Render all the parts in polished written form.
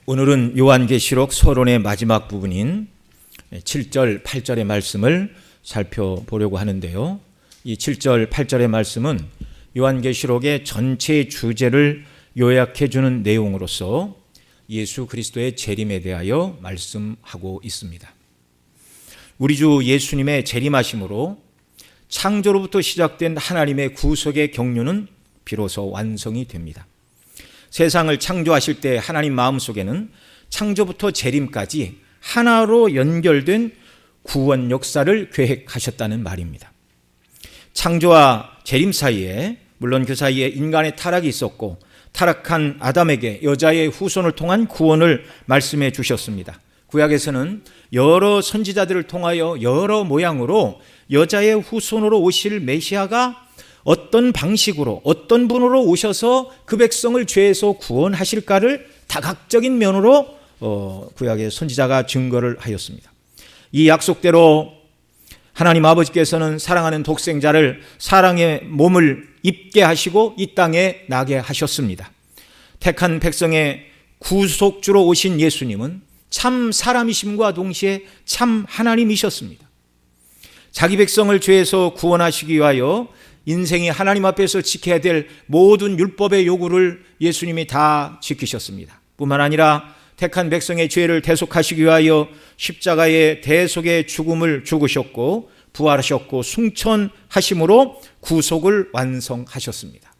오늘은 요한계시록 서론의 마지막 부분인 7절, 8절의 말씀을 살펴보려고 하는데요. 이 7절, 8절의 말씀은 요한계시록의 전체 주제를 요약해 주는 내용으로서 예수 그리스도의 재림에 대하여 말씀하고 있습니다. 우리 주 예수님의 재림하심으로 창조로부터 시작된 하나님의 구속의 경륜은 비로소 완성이 됩니다. 세상을 창조하실 때 하나님 마음속에는 창조부터 재림까지 하나로 연결된 구원 역사를 계획하셨다는 말입니다. 창조와 재림 사이에, 물론 그 사이에 인간의 타락이 있었고 타락한 아담에게 여자의 후손을 통한 구원을 말씀해 주셨습니다. 구약에서는 여러 선지자들을 통하여 여러 모양으로 여자의 후손으로 오실 메시아가 어떤 방식으로 어떤 분으로 오셔서 그 백성을 죄에서 구원하실까를 다각적인 면으로 구약의 선지자가 증거를 하였습니다. 이 약속대로 하나님 아버지께서는 사랑하는 독생자를 사랑의 몸을 입게 하시고 이 땅에 나게 하셨습니다. 택한 백성의 구속주로 오신 예수님은 참 사람이심과 동시에 참 하나님이셨습니다. 자기 백성을 죄에서 구원하시기 위하여 인생이 하나님 앞에서 지켜야 될 모든 율법의 요구를 예수님이 다 지키셨습니다. 뿐만 아니라 택한 백성의 죄를 대속하시기 위하여 십자가의 대속의 죽음을 죽으셨고 부활하셨고 승천하심으로 구속을 완성하셨습니다.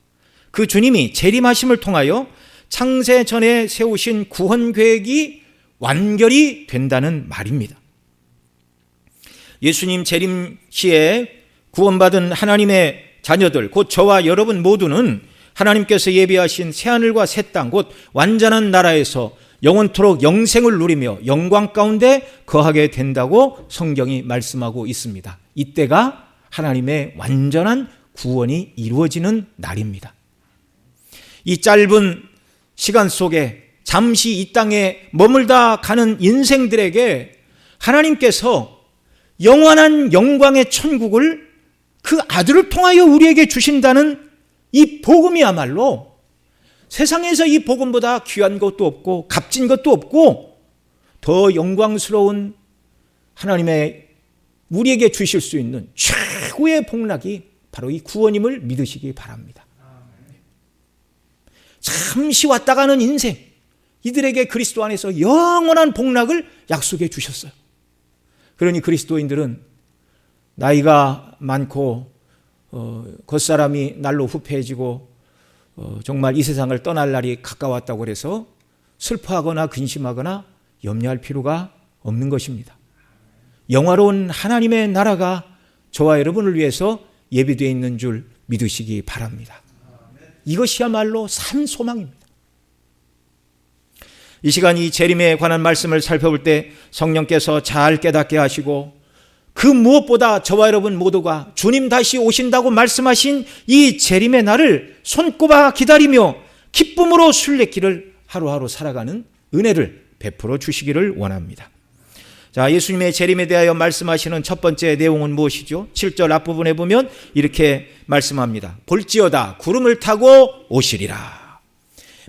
그 주님이 재림하심을 통하여 창세 전에 세우신 구원 계획이 완결이 된다는 말입니다. 예수님 재림 시에 구원받은 하나님의 자녀들, 곧 저와 여러분 모두는 하나님께서 예비하신 새하늘과 새 땅, 곧 완전한 나라에서 영원토록 영생을 누리며 영광 가운데 거하게 된다고 성경이 말씀하고 있습니다. 이때가 하나님의 완전한 구원이 이루어지는 날입니다. 이 짧은 시간 속에 잠시 이 땅에 머물다 가는 인생들에게 하나님께서 영원한 영광의 천국을 그 아들을 통하여 우리에게 주신다는 이 복음이야말로 세상에서 이 복음보다 귀한 것도 없고 값진 것도 없고 더 영광스러운 하나님의 우리에게 주실 수 있는 최고의 복락이 바로 이 구원임을 믿으시기 바랍니다. 잠시 왔다 가는 인생, 이들에게 그리스도 안에서 영원한 복락을 약속해 주셨어요. 그러니 그리스도인들은 나이가 많고 겉사람이 날로 후패해지고 정말 이 세상을 떠날 날이 가까웠다고 해서 슬퍼하거나 근심하거나 염려할 필요가 없는 것입니다. 영화로운 하나님의 나라가 저와 여러분을 위해서 예비되어 있는 줄 믿으시기 바랍니다. 이것이야말로 산 소망입니다. 이 시간 이 재림에 관한 말씀을 살펴볼 때 성령께서 잘 깨닫게 하시고 그 무엇보다 저와 여러분 모두가 주님 다시 오신다고 말씀하신 이 재림의 날을 손꼽아 기다리며 기쁨으로 순례길을 하루하루 살아가는 은혜를 베풀어 주시기를 원합니다. 자, 예수님의 재림에 대하여 말씀하시는 첫 번째 내용은 무엇이죠? 7절 앞부분에 보면 이렇게 말씀합니다. 볼지어다 구름을 타고 오시리라.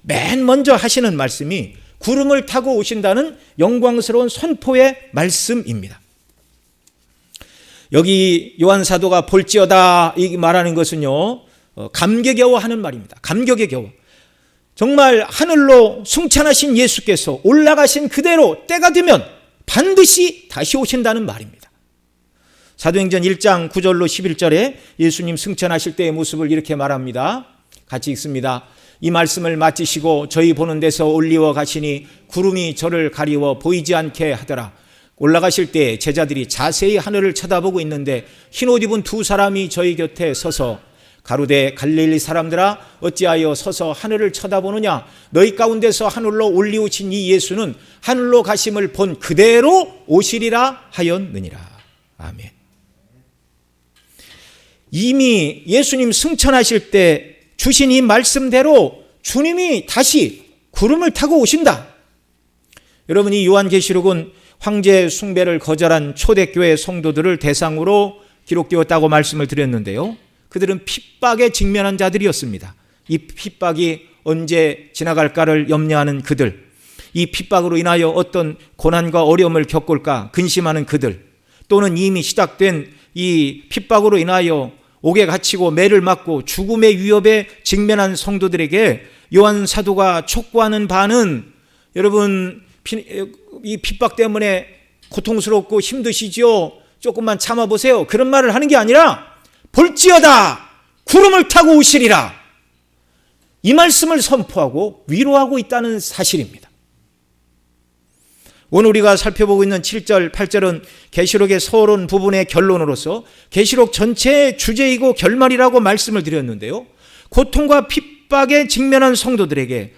맨 먼저 하시는 말씀이 구름을 타고 오신다는 영광스러운 선포의 말씀입니다. 여기 요한 사도가 볼지어다 이 말하는 것은요, 감격에 겨워 하는 말입니다. 감격에 겨워. 정말 하늘로 승천하신 예수께서 올라가신 그대로 때가 되면 반드시 다시 오신다는 말입니다. 사도행전 1장 9절로 11절에 예수님 승천하실 때의 모습을 이렇게 말합니다. 같이 읽습니다. 이 말씀을 마치시고 저희 보는 데서 올리워 가시니 구름이 저를 가리워 보이지 않게 하더라. 올라가실 때 제자들이 자세히 하늘을 쳐다보고 있는데 흰옷 입은 두 사람이 저희 곁에 서서 가로되 갈릴리 사람들아 어찌하여 서서 하늘을 쳐다보느냐. 너희 가운데서 하늘로 올리우신 이 예수는 하늘로 가심을 본 그대로 오시리라 하였느니라. 아멘. 이미 예수님 승천하실 때 주신 이 말씀대로 주님이 다시 구름을 타고 오신다. 여러분, 이 요한계시록은 황제 숭배를 거절한 초대교회 성도들을 대상으로 기록되었다고 말씀을 드렸는데요. 그들은 핍박에 직면한 자들이었습니다. 이 핍박이 언제 지나갈까를 염려하는 그들, 이 핍박으로 인하여 어떤 고난과 어려움을 겪을까 근심하는 그들, 또는 이미 시작된 이 핍박으로 인하여 옥에 갇히고 매를 맞고 죽음의 위협에 직면한 성도들에게 요한 사도가 촉구하는 바는, 여러분 이 핍박 때문에 고통스럽고 힘드시죠? 조금만 참아보세요, 그런 말을 하는 게 아니라 볼지어다 구름을 타고 오시리라, 이 말씀을 선포하고 위로하고 있다는 사실입니다. 오늘 우리가 살펴보고 있는 7절, 8절은 계시록의 서론 부분의 결론으로서 계시록 전체의 주제이고 결말이라고 말씀을 드렸는데요, 고통과 핍박에 직면한 성도들에게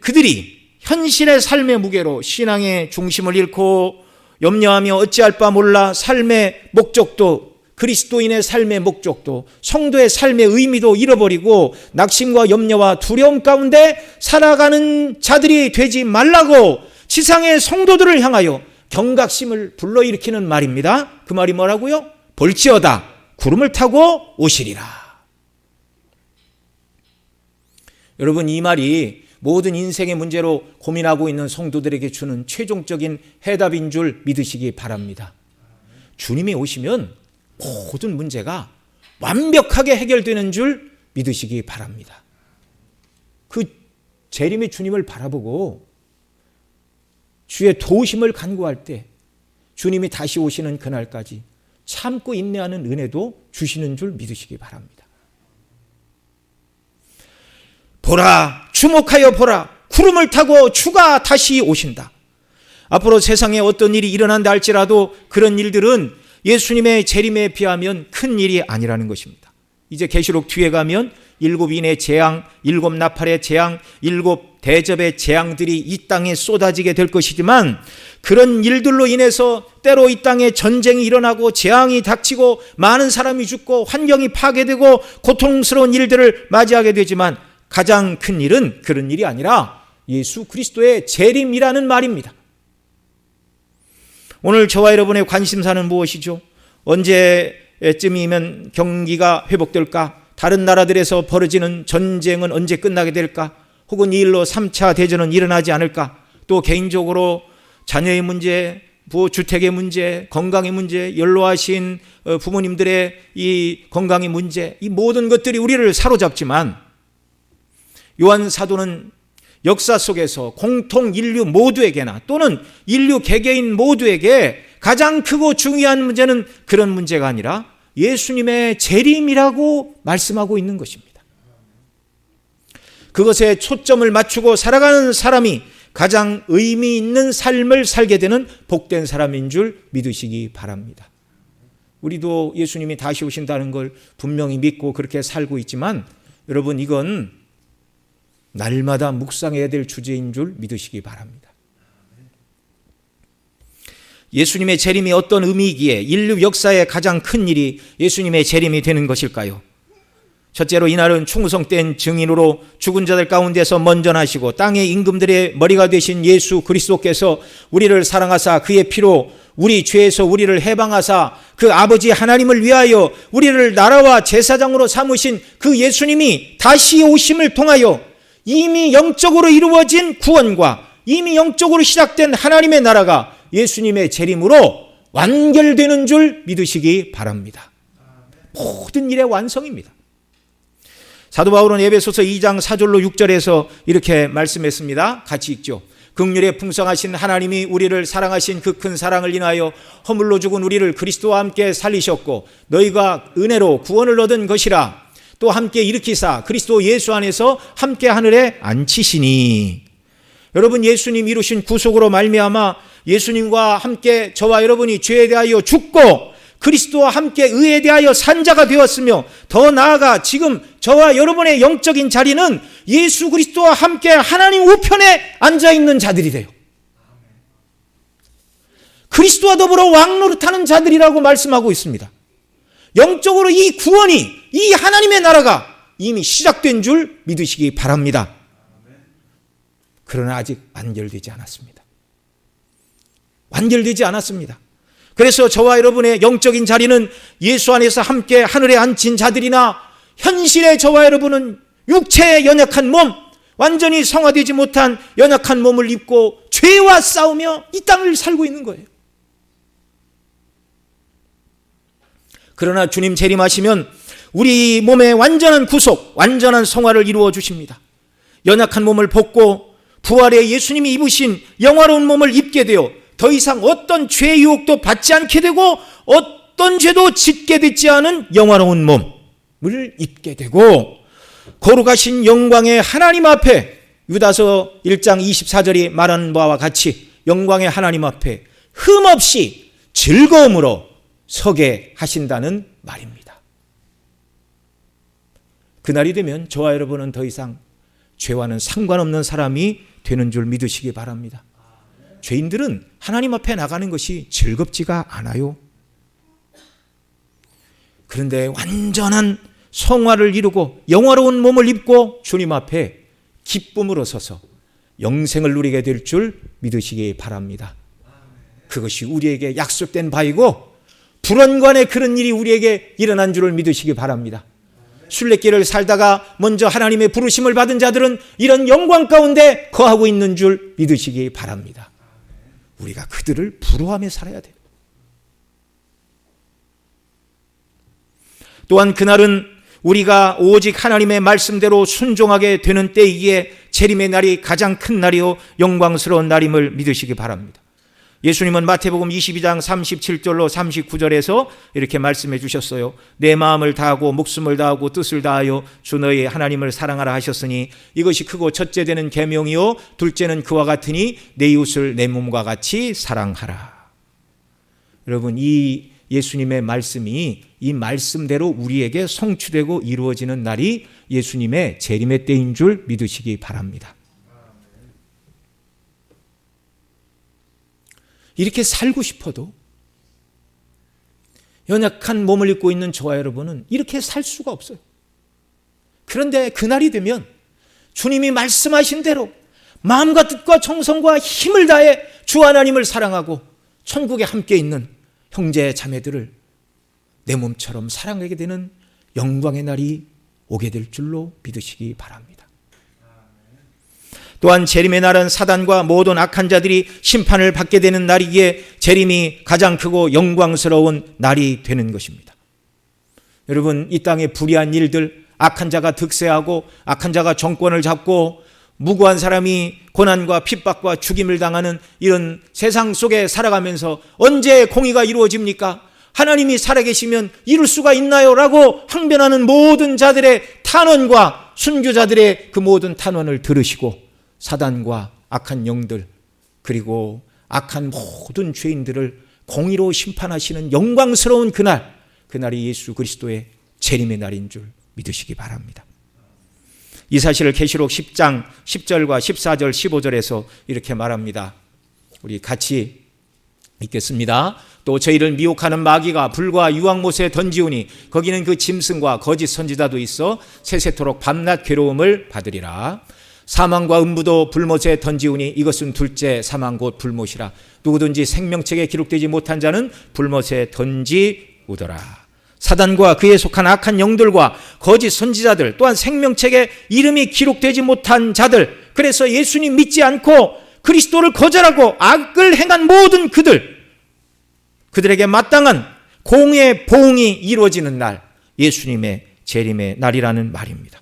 그들이 현실의 삶의 무게로 신앙의 중심을 잃고 염려하며 어찌할 바 몰라 삶의 목적도, 그리스도인의 삶의 목적도, 성도의 삶의 의미도 잃어버리고 낙심과 염려와 두려움 가운데 살아가는 자들이 되지 말라고 지상의 성도들을 향하여 경각심을 불러일으키는 말입니다. 그 말이 뭐라고요? 볼지어다 구름을 타고 오시리라. 여러분, 이 말이 모든 인생의 문제로 고민하고 있는 성도들에게 주는 최종적인 해답인 줄 믿으시기 바랍니다. 주님이 오시면 모든 문제가 완벽하게 해결되는 줄 믿으시기 바랍니다. 그 재림의 주님을 바라보고 주의 도우심을 간구할 때 주님이 다시 오시는 그날까지 참고 인내하는 은혜도 주시는 줄 믿으시기 바랍니다. 보라, 주목하여 보라, 구름을 타고 주가 다시 오신다. 앞으로 세상에 어떤 일이 일어난다 할지라도 그런 일들은 예수님의 재림에 비하면 큰 일이 아니라는 것입니다. 이제 계시록 뒤에 가면 7인의 재앙, 7나팔의 재앙, 7대접의 재앙들이 이 땅에 쏟아지게 될 것이지만, 그런 일들로 인해서 때로 이 땅에 전쟁이 일어나고 재앙이 닥치고 많은 사람이 죽고 환경이 파괴되고 고통스러운 일들을 맞이하게 되지만, 가장 큰 일은 그런 일이 아니라 예수 그리스도의 재림이라는 말입니다. 오늘 저와 여러분의 관심사는 무엇이죠? 언제쯤이면 경기가 회복될까? 다른 나라들에서 벌어지는 전쟁은 언제 끝나게 될까? 혹은 이 일로 3차 대전은 일어나지 않을까? 또 개인적으로 자녀의 문제, 주택의 문제, 건강의 문제, 연로하신 부모님들의 이 건강의 문제, 이 모든 것들이 우리를 사로잡지만, 요한 사도는 역사 속에서 공통 인류 모두에게나 또는 인류 개개인 모두에게 가장 크고 중요한 문제는 그런 문제가 아니라 예수님의 재림이라고 말씀하고 있는 것입니다. 그것에 초점을 맞추고 살아가는 사람이 가장 의미 있는 삶을 살게 되는 복된 사람인 줄 믿으시기 바랍니다. 우리도 예수님이 다시 오신다는 걸 분명히 믿고 그렇게 살고 있지만, 여러분, 이건 날마다 묵상해야 될 주제인 줄 믿으시기 바랍니다. 예수님의 재림이 어떤 의미이기에 인류 역사의 가장 큰 일이 예수님의 재림이 되는 것일까요? 첫째로, 이날은 충성된 증인으로 죽은 자들 가운데서 먼저 나시고 땅의 임금들의 머리가 되신 예수 그리스도께서 우리를 사랑하사 그의 피로 우리 죄에서 우리를 해방하사 그 아버지 하나님을 위하여 우리를 나라와 제사장으로 삼으신 그 예수님이 다시 오심을 통하여 이미 영적으로 이루어진 구원과 이미 영적으로 시작된 하나님의 나라가 예수님의 재림으로 완결되는 줄 믿으시기 바랍니다. 모든 일의 완성입니다. 사도 바울은 에베소서 2장 4절로 6절에서 이렇게 말씀했습니다. 같이 읽죠. 긍휼에 풍성하신 하나님이 우리를 사랑하신 그 큰 사랑을 인하여 허물로 죽은 우리를 그리스도와 함께 살리셨고 너희가 은혜로 구원을 얻은 것이라. 또 함께 일으키사 그리스도 예수 안에서 함께 하늘에 앉히시니. 여러분, 예수님 이루신 구속으로 말미암아 예수님과 함께 저와 여러분이 죄에 대하여 죽고 그리스도와 함께 의에 대하여 산 자가 되었으며, 더 나아가 지금 저와 여러분의 영적인 자리는 예수 그리스도와 함께 하나님 우편에 앉아있는 자들이 돼요. 그리스도와 더불어 왕노릇하는 자들이라고 말씀하고 있습니다. 영적으로 이 구원이, 이 하나님의 나라가 이미 시작된 줄 믿으시기 바랍니다. 그러나 아직 완결되지 않았습니다. 완결되지 않았습니다. 그래서 저와 여러분의 영적인 자리는 예수 안에서 함께 하늘에 앉힌 자들이나, 현실의 저와 여러분은 육체의 연약한 몸, 완전히 성화되지 못한 연약한 몸을 입고 죄와 싸우며 이 땅을 살고 있는 거예요. 그러나 주님 재림하시면 우리 몸의 완전한 구속, 완전한 성화를 이루어 주십니다. 연약한 몸을 벗고 부활의 예수님이 입으신 영화로운 몸을 입게 되어 더 이상 어떤 죄의 유혹도 받지 않게 되고 어떤 죄도 짓게 되지 않은 영화로운 몸을 입게 되고 거룩하신 영광의 하나님 앞에 유다서 1장 24절이 말하는 바와 같이 영광의 하나님 앞에 흠없이 즐거움으로 서게 하신다는 말입니다. 그날이 되면 저와 여러분은 더 이상 죄와는 상관없는 사람이 되는 줄 믿으시기 바랍니다. 죄인들은 하나님 앞에 나가는 것이 즐겁지가 않아요. 그런데 완전한 성화를 이루고 영화로운 몸을 입고 주님 앞에 기쁨으로 서서 영생을 누리게 될 줄 믿으시기 바랍니다. 그것이 우리에게 약속된 바이고 불언관에 그런 일이 우리에게 일어난 줄을 믿으시기 바랍니다. 순례길을 살다가 먼저 하나님의 부르심을 받은 자들은 이런 영광 가운데 거하고 있는 줄 믿으시기 바랍니다. 우리가 그들을 부러워하며 살아야 돼요. 또한 그날은 우리가 오직 하나님의 말씀대로 순종하게 되는 때이기에 재림의 날이 가장 큰 날이요 영광스러운 날임을 믿으시기 바랍니다. 예수님은 마태복음 22장 37절로 39절에서 이렇게 말씀해 주셨어요. 내 마음을 다하고 목숨을 다하고 뜻을 다하여 주 너희 하나님을 사랑하라 하셨으니 이것이 크고 첫째 되는 계명이요 둘째는 그와 같으니 내 이웃을 내 몸과 같이 사랑하라. 여러분, 이 예수님의 말씀이 이 말씀대로 우리에게 성취되고 이루어지는 날이 예수님의 재림의 때인 줄 믿으시기 바랍니다. 이렇게 살고 싶어도 연약한 몸을 입고 있는 저와 여러분은 이렇게 살 수가 없어요. 그런데 그날이 되면 주님이 말씀하신 대로 마음과 뜻과 정성과 힘을 다해 주 하나님을 사랑하고 천국에 함께 있는 형제 자매들을 내 몸처럼 사랑하게 되는 영광의 날이 오게 될 줄로 믿으시기 바랍니다. 또한 재림의 날은 사단과 모든 악한 자들이 심판을 받게 되는 날이기에 재림이 가장 크고 영광스러운 날이 되는 것입니다. 여러분, 이 땅의 불의한 일들, 악한 자가 득세하고 악한 자가 정권을 잡고 무고한 사람이 고난과 핍박과 죽임을 당하는 이런 세상 속에 살아가면서 언제 공의가 이루어집니까? 하나님이 살아계시면 이룰 수가 있나요? 라고 항변하는 모든 자들의 탄원과 순교자들의 그 모든 탄원을 들으시고 사단과 악한 영들 그리고 악한 모든 죄인들을 공의로 심판하시는 영광스러운 그날이 예수 그리스도의 재림의 날인 줄 믿으시기 바랍니다. 이 사실을 계시록 10장 10절과 14절 15절에서 이렇게 말합니다. 우리 같이 읽겠습니다. 또 저희를 미혹하는 마귀가 불과 유황못에 던지우니 거기는 그 짐승과 거짓 선지자도 있어 세세토록 밤낮 괴로움을 받으리라. 사망과 음부도 불못에 던지우니 이것은 둘째 사망 곧 불못이라. 누구든지 생명책에 기록되지 못한 자는 불못에 던지우더라. 사단과 그에 속한 악한 영들과 거짓 선지자들 또한 생명책에 이름이 기록되지 못한 자들, 그래서 예수님 믿지 않고 그리스도를 거절하고 악을 행한 모든 그들에게 마땅한 공의 보응이 이루어지는 날, 예수님의 재림의 날이라는 말입니다.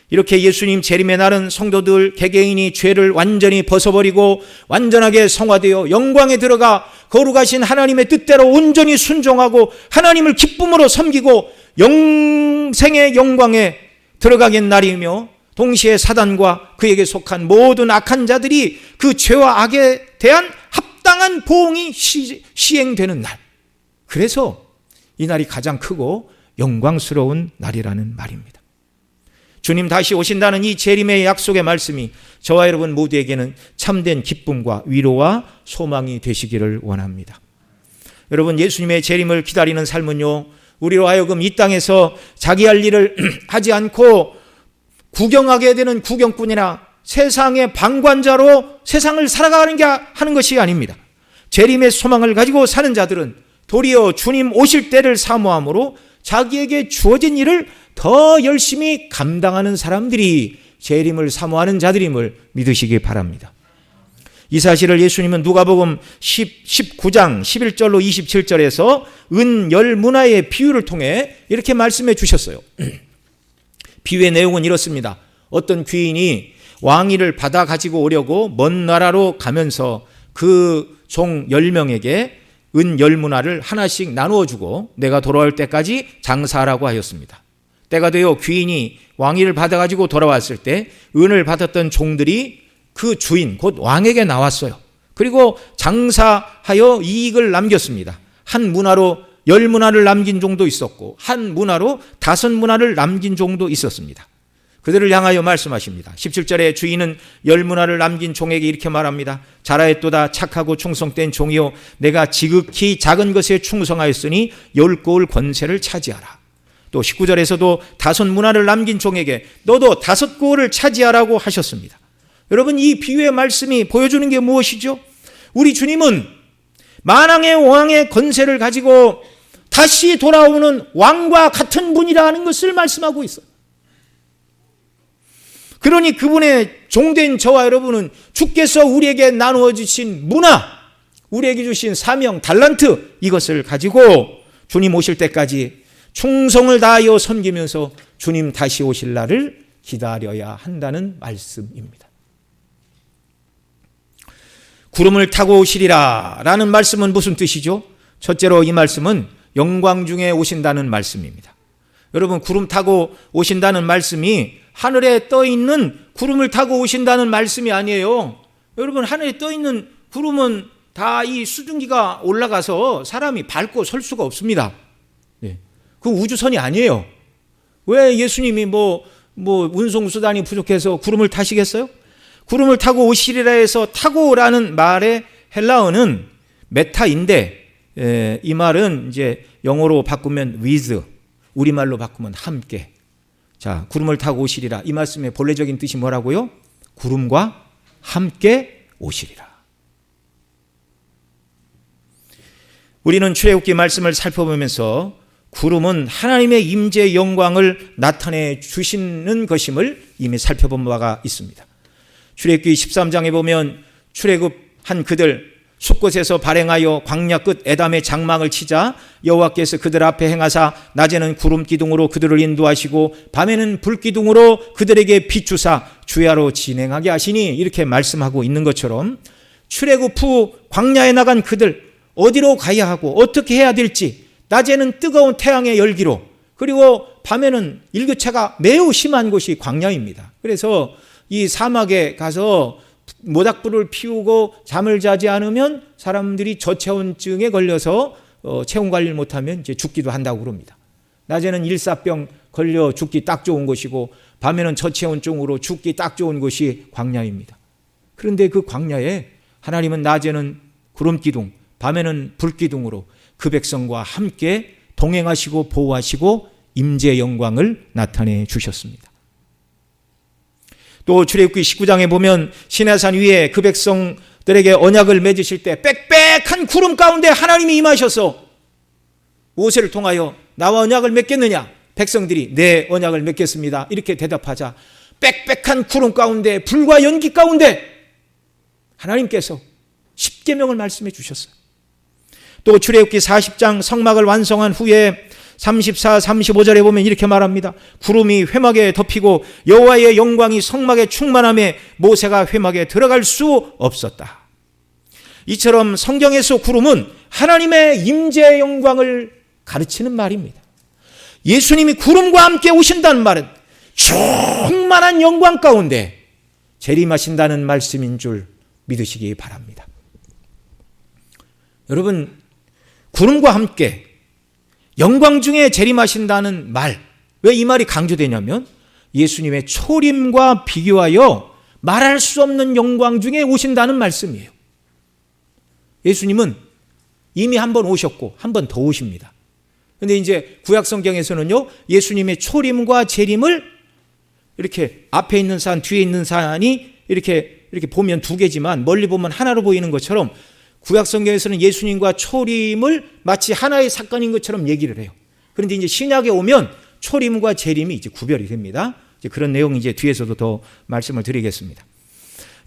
이렇게 예수님 재림의 날은 성도들 개개인이 죄를 완전히 벗어버리고 완전하게 성화되어 영광에 들어가 거룩하신 하나님의 뜻대로 온전히 순종하고 하나님을 기쁨으로 섬기고 영생의 영광에 들어가는 날이며 동시에 사단과 그에게 속한 모든 악한 자들이 그 죄와 악에 대한 합당한 보응이 시행되는 날. 그래서 이 날이 가장 크고 영광스러운 날이라는 말입니다. 주님 다시 오신다는 이 재림의 약속의 말씀이 저와 여러분 모두에게는 참된 기쁨과 위로와 소망이 되시기를 원합니다. 여러분, 예수님의 재림을 기다리는 삶은요, 우리로 하여금 이 땅에서 자기 할 일을 하지 않고 구경하게 되는 구경꾼이나 세상의 방관자로 세상을 살아가는 하는 것이 아닙니다. 재림의 소망을 가지고 사는 자들은 도리어 주님 오실 때를 사모함으로 자기에게 주어진 일을 더 열심히 감당하는 사람들이 재림을 사모하는 자들임을 믿으시기 바랍니다. 이 사실을 예수님은 누가복음 19장 11절로 27절에서 은 열문화의 비유를 통해 이렇게 말씀해 주셨어요. 비유의 내용은 이렇습니다. 어떤 귀인이 왕위를 받아 가지고 오려고 먼 나라로 가면서 그 종 10명에게 은 열문화를 하나씩 나누어 주고 내가 돌아올 때까지 장사하라고 하였습니다. 때가 되어 귀인이 왕위를 받아 가지고 돌아왔을 때 은을 받았던 종들이 그 주인 곧 왕에게 나왔어요. 그리고 장사하여 이익을 남겼습니다. 한 문화로 10문화를 남긴 종도 있었고 한 문화로 5문화를 남긴 종도 있었습니다. 그들을 향하여 말씀하십니다. 17절에 주인은 10문화를 남긴 종에게 이렇게 말합니다. 잘하였도다 착하고 충성된 종이요 내가 지극히 작은 것에 충성하였으니 10고을 권세를 차지하라. 또 19절에서도 5문화를 남긴 종에게 너도 5고을을 차지하라고 하셨습니다. 여러분, 이 비유의 말씀이 보여주는 게 무엇이죠? 우리 주님은 만왕의 왕의 권세를 가지고 다시 돌아오는 왕과 같은 분이라는 것을 말씀하고 있어요. 그러니 그분의 종된 저와 여러분은 주께서 우리에게 나누어 주신 문화, 우리에게 주신 사명, 달란트, 이것을 가지고 주님 오실 때까지 충성을 다하여 섬기면서 주님 다시 오실 날을 기다려야 한다는 말씀입니다. 구름을 타고 오시리라 라는 말씀은 무슨 뜻이죠? 첫째로 이 말씀은 영광 중에 오신다는 말씀입니다. 여러분, 구름 타고 오신다는 말씀이 하늘에 떠 있는 구름을 타고 오신다는 말씀이 아니에요. 여러분, 하늘에 떠 있는 구름은 다 이 수증기가 올라가서 사람이 밟고 설 수가 없습니다. 그 우주선이 아니에요. 왜 예수님이 운송수단이 부족해서 구름을 타시겠어요? 구름을 타고 오시리라 해서 타고라는 말의 헬라어는 메타인데, 이 말은 이제 영어로 바꾸면 with, 우리말로 바꾸면 함께. 자, 구름을 타고 오시리라. 이 말씀의 본래적인 뜻이 뭐라고요? 구름과 함께 오시리라. 우리는 출애굽기 말씀을 살펴보면서 구름은 하나님의 임재의 영광을 나타내 주시는 것임을 이미 살펴본 바가 있습니다. 출애굽기 13장에 보면 출애굽한 그들 숲곳에서 발행하여 광야 끝 에담의 장막을 치자 여호와께서 그들 앞에 행하사 낮에는 구름 기둥으로 그들을 인도하시고 밤에는 불 기둥으로 그들에게 비추사 주야로 진행하게 하시니, 이렇게 말씀하고 있는 것처럼 출애굽 후 광야에 나간 그들 어디로 가야 하고 어떻게 해야 될지, 낮에는 뜨거운 태양의 열기로, 그리고 밤에는 일교차가 매우 심한 곳이 광야입니다. 그래서 이 사막에 가서 모닥불을 피우고 잠을 자지 않으면 사람들이 저체온증에 걸려서 체온 관리를 못하면 이제 죽기도 한다고 그럽니다. 낮에는 일사병 걸려 죽기 딱 좋은 곳이고 밤에는 저체온증으로 죽기 딱 좋은 곳이 광야입니다. 그런데 그 광야에 하나님은 낮에는 구름기둥, 밤에는 불기둥으로 그 백성과 함께 동행하시고 보호하시고 임재의 영광을 나타내 주셨습니다. 또 출애굽기 19장에 보면 시내산 위에 그 백성들에게 언약을 맺으실 때 빽빽한 구름 가운데 하나님이 임하셔서 모세를 통하여 나와 언약을 맺겠느냐? 백성들이 네, 언약을 맺겠습니다. 이렇게 대답하자 빽빽한 구름 가운데 불과 연기 가운데 하나님께서 십계명을 말씀해 주셨어요. 또 출애굽기 40장 성막을 완성한 후에 34, 35절에 보면 이렇게 말합니다. 구름이 회막에 덮이고 여호와의 영광이 성막에 충만함에 모세가 회막에 들어갈 수 없었다. 이처럼 성경에서 구름은 하나님의 임재의 영광을 가르치는 말입니다. 예수님이 구름과 함께 오신다는 말은 충만한 영광 가운데 재림하신다는 말씀인 줄 믿으시기 바랍니다. 여러분, 구름과 함께 영광 중에 재림하신다는 말, 왜 이 말이 강조되냐면 예수님의 초림과 비교하여 말할 수 없는 영광 중에 오신다는 말씀이에요. 예수님은 이미 한 번 오셨고 한 번 더 오십니다. 그런데 이제 구약 성경에서는요, 예수님의 초림과 재림을 이렇게 앞에 있는 산, 뒤에 있는 산이 이렇게 보면 두 개지만 멀리 보면 하나로 보이는 것처럼 구약 성경에서는 예수님과 초림을 마치 하나의 사건인 것처럼 얘기를 해요. 그런데 이제 신약에 오면 초림과 재림이 이제 구별이 됩니다. 이제 그런 내용이 이제 뒤에서도 더 말씀을 드리겠습니다.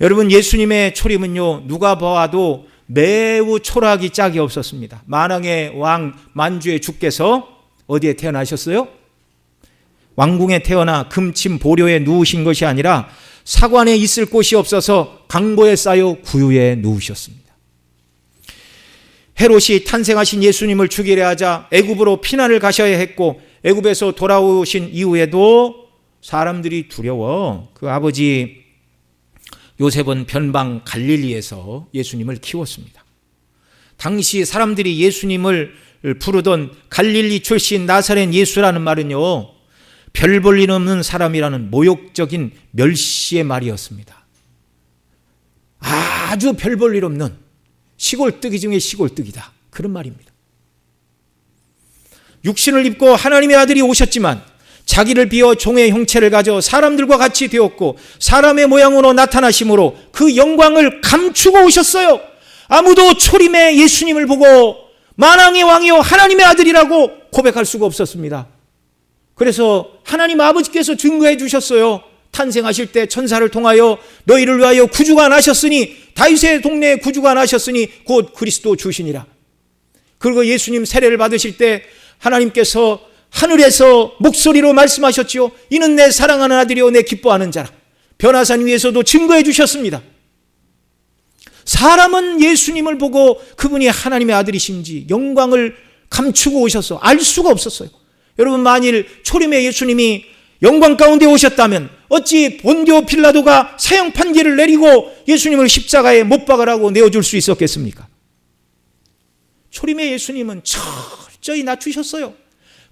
여러분, 예수님의 초림은요, 누가 보아도 매우 초라하기 짝이 없었습니다. 만왕의 왕 만주의 주께서 어디에 태어나셨어요? 왕궁에 태어나 금침 보료에 누우신 것이 아니라 사관에 있을 곳이 없어서 강보에 쌓여 구유에 누우셨습니다. 헤롯이 탄생하신 예수님을 죽이려 하자 애굽으로 피난을 가셔야 했고, 애굽에서 돌아오신 이후에도 사람들이 두려워 그 아버지 요셉은 변방 갈릴리에서 예수님을 키웠습니다. 당시 사람들이 예수님을 부르던 갈릴리 출신 나사렛 예수라는 말은요, 별 볼 일 없는 사람이라는 모욕적인 멸시의 말이었습니다. 아주 별 볼 일 없는 시골뜨기 중에 시골뜨기다, 그런 말입니다. 육신을 입고 하나님의 아들이 오셨지만 자기를 비워 종의 형체를 가져 사람들과 같이 되었고 사람의 모양으로 나타나심으로 그 영광을 감추고 오셨어요. 아무도 초림의 예수님을 보고 만왕의 왕이요 하나님의 아들이라고 고백할 수가 없었습니다. 그래서 하나님 아버지께서 증거해 주셨어요. 탄생하실 때 천사를 통하여 너희를 위하여 구주가 나셨으니, 다윗의 동네에 구주가 나셨으니 곧 그리스도 주시니라. 그리고 예수님 세례를 받으실 때 하나님께서 하늘에서 목소리로 말씀하셨지요. 이는 내 사랑하는 아들이요 내 기뻐하는 자라. 변화산 위에서도 증거해 주셨습니다. 사람은 예수님을 보고 그분이 하나님의 아들이신지 영광을 감추고 오셔서 알 수가 없었어요. 여러분, 만일 초림의 예수님이 영광 가운데 오셨다면 어찌 본디오 빌라도가 사형 판결을 내리고 예수님을 십자가에 못 박으라고 내어줄 수 있었겠습니까? 초림의 예수님은 철저히 낮추셨어요.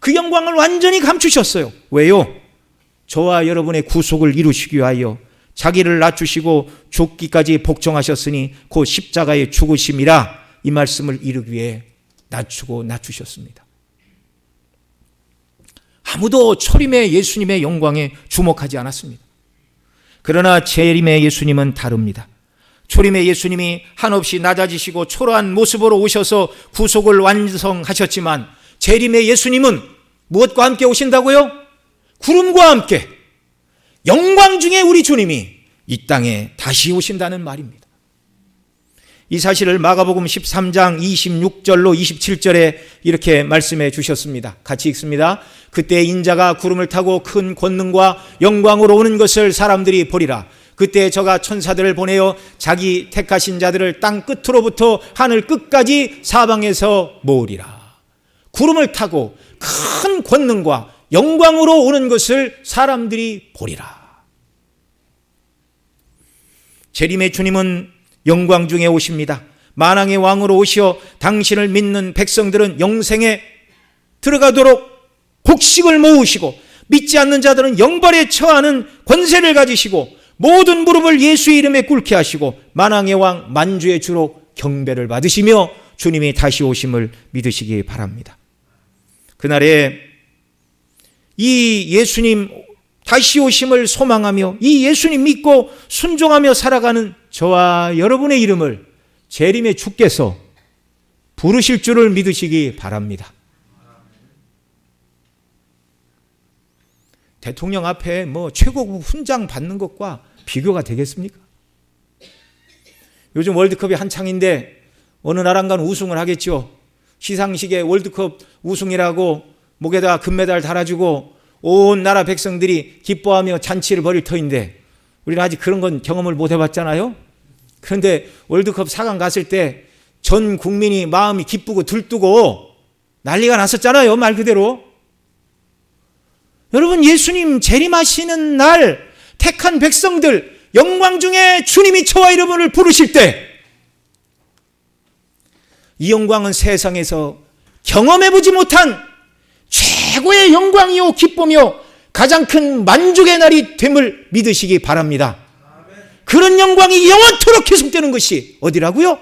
그 영광을 완전히 감추셨어요. 왜요? 저와 여러분의 구속을 이루시기 위하여 자기를 낮추시고 죽기까지 복종하셨으니 곧 십자가의 죽으심이라, 이 말씀을 이루기 위해 낮추셨습니다. 아무도 초림의 예수님의 영광에 주목하지 않았습니다. 그러나 재림의 예수님은 다릅니다. 초림의 예수님이 한없이 낮아지시고 초라한 모습으로 오셔서 구속을 완성하셨지만, 재림의 예수님은 무엇과 함께 오신다고요? 구름과 함께 영광 중에 우리 주님이 이 땅에 다시 오신다는 말입니다. 이 사실을 마가복음 13장 26절로 27절에 이렇게 말씀해 주셨습니다. 같이 읽습니다. 그때 인자가 구름을 타고 큰 권능과 영광으로 오는 것을 사람들이 보리라. 그때 저가 천사들을 보내어 자기 택하신 자들을 땅 끝으로부터 하늘 끝까지 사방에서 모으리라. 구름을 타고 큰 권능과 영광으로 오는 것을 사람들이 보리라. 재림의 주님은 영광 중에 오십니다. 만왕의 왕으로 오시어 당신을 믿는 백성들은 영생에 들어가도록 곡식을 모으시고, 믿지 않는 자들은 영벌에 처하는 권세를 가지시고, 모든 무릎을 예수의 이름에 꿇게 하시고, 만왕의 왕 만주의 주로 경배를 받으시며 주님이 다시 오심을 믿으시기 바랍니다. 그날에 이 예수님 다시 오심을 소망하며 이 예수님 믿고 순종하며 살아가는 저와 여러분의 이름을 재림의 주께서 부르실 줄을 믿으시기 바랍니다. 대통령 앞에 최고급 훈장 받는 것과 비교가 되겠습니까? 요즘 월드컵이 한창인데 어느 나라인가는 우승을 하겠죠. 시상식에 월드컵 우승이라고 목에다 금메달 달아주고 온 나라 백성들이 기뻐하며 잔치를 벌일 터인데, 우리는 아직 그런 건 경험을 못 해봤잖아요. 그런데 월드컵 4강 갔을 때 전 국민이 마음이 기쁘고 들뜨고 난리가 났었잖아요, 말 그대로. 여러분, 예수님 재림하시는 날 택한 백성들 영광 중에 주님이 저와 여러분을 부르실 때, 이 영광은 세상에서 경험해보지 못한 최고의 영광이요 기쁨이요 가장 큰 만족의 날이 됨을 믿으시기 바랍니다. 그런 영광이 영원토록 계속되는 것이 어디라고요?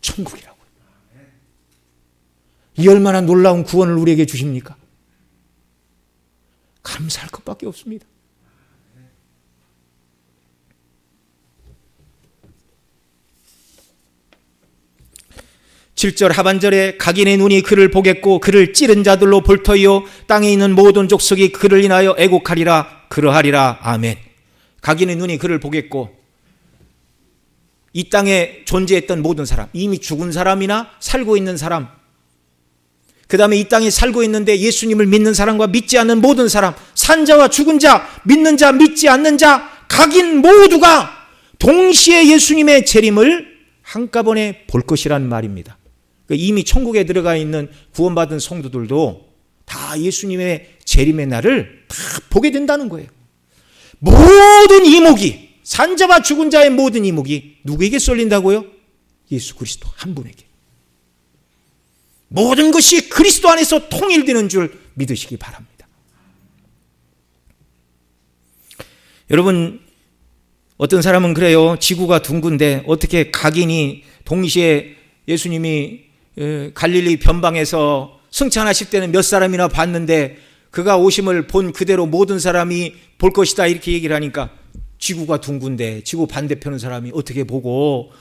천국이라고요. 이 얼마나 놀라운 구원을 우리에게 주십니까? 감사할 것밖에 없습니다. (7절) 하반절에 각인의 눈이 그를 보겠고 그를 찌른 자들로 볼터이요 땅에 있는 모든 족속이 그를 인하여 애곡하리라. 그러하리라. 아멘. 각인의 눈이 그를 보겠고 이 땅에 존재했던 모든 사람, 이미 죽은 사람이나 살고 있는 사람, 그 다음에 이 땅에 살고 있는데 예수님을 믿는 사람과 믿지 않는 모든 사람, 산 자와 죽은 자, 믿는 자, 믿지 않는 자, 각인 모두가 동시에 예수님의 재림을 한꺼번에 볼 것이란 말입니다. 이미 천국에 들어가 있는 구원받은 성도들도 다 예수님의 재림의 날을 다 보게 된다는 거예요. 모든 이목이, 산자와 죽은 자의 모든 이목이 누구에게 쏠린다고요? 예수 그리스도 한 분에게. 모든 것이 그리스도 안에서 통일되는 줄 믿으시기 바랍니다. 여러분, 어떤 사람은 그래요. 지구가 둥근데 어떻게 각인이 동시에 예수님이 갈릴리 변방에서 승천하실 때는 몇 사람이나 봤는데 그가 오심을 본 그대로 모든 사람이 볼 것이다 이렇게 얘기를 하니까 지구가 둥근데 지구 반대편의 사람이 어떻게 보고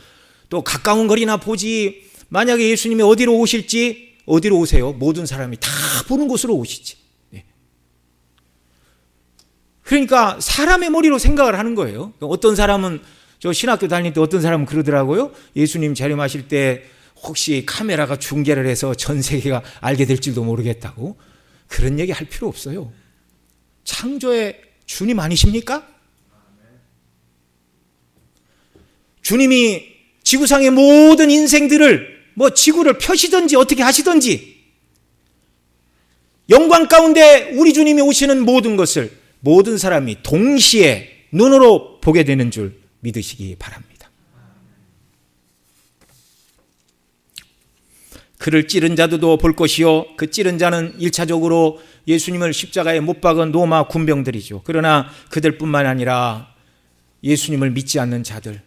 또 가까운 거리나 보지. 만약에 예수님이 어디로 오실지 어디로 오세요? 모든 사람이 다 보는 곳으로 오시지. 그러니까 사람의 머리로 생각을 하는 거예요. 어떤 사람은 저 신학교 다닐 때 어떤 사람은 그러더라고요. 예수님 재림하실 때 혹시 카메라가 중계를 해서 전 세계가 알게 될지도 모르겠다고. 그런 얘기 할 필요 없어요. 창조의 주님 아니십니까? 주님이 지구상의 모든 인생들을 지구를 펴시든지 어떻게 하시든지 영광 가운데 우리 주님이 오시는 모든 것을 모든 사람이 동시에 눈으로 보게 되는 줄 믿으시기 바랍니다. 그를 찌른 자들도 볼 것이요. 그 찌른 자는 1차적으로 예수님을 십자가에 못 박은 로마 군병들이죠. 그러나 그들뿐만 아니라 예수님을 믿지 않는 자들,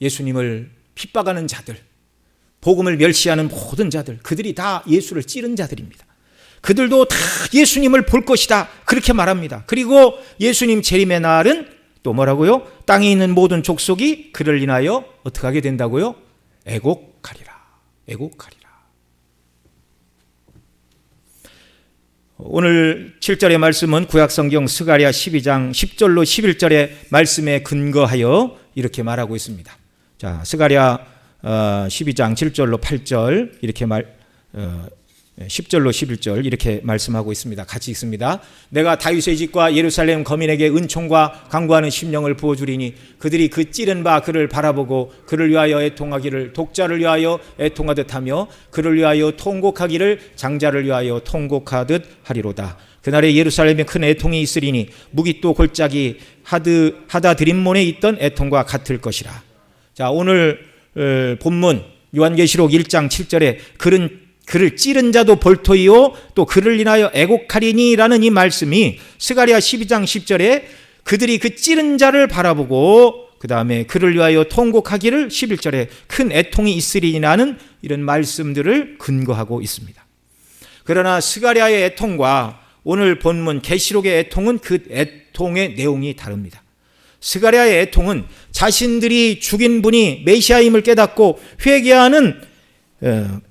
예수님을 핍박하는 자들, 복음을 멸시하는 모든 자들, 그들이 다 예수를 찌른 자들입니다. 그들도 다 예수님을 볼 것이다 그렇게 말합니다. 그리고 예수님 재림의 날은 또 뭐라고요? 땅에 있는 모든 족속이 그를 인하여 어떻게 하게 된다고요? 애곡하리라. 애곡하리라. 오늘 7절의 말씀은 구약성경 스가랴 12장 10절로 11절의 말씀에 근거하여 이렇게 말하고 있습니다. 자, 스가랴 12장 7절로 8절 이렇게 10절로 11절 이렇게 말씀하고 있습니다. 같이 읽습니다. 내가 다윗의 집과 예루살렘 거민에게 은총과 강구하는 심령을 부어주리니 그들이 그 찌른 바 그를 바라보고 그를 위하여 애통하기를 독자를 위하여 애통하듯 하며 그를 위하여 통곡하기를 장자를 위하여 통곡하듯 하리로다. 그날에 예루살렘에 큰 애통이 있으리니 무기또 골짜기 하다드림몬에 있던 애통과 같을 것이라. 자, 오늘 본문 요한계시록 1장 7절에 그를 찌른 자도 볼터이요 또 그를 인하여 애곡하리니라는 이 말씀이 스가랴 12장 10절에 그들이 그 찌른 자를 바라보고 그 다음에 그를 위하여 통곡하기를 11절에 큰 애통이 있으리라는 이런 말씀들을 근거하고 있습니다. 그러나 스가랴의 애통과 오늘 본문 계시록의 애통은 그 애통의 내용이 다릅니다. 스가랴의 애통은 자신들이 죽인 분이 메시아임을 깨닫고 회개하는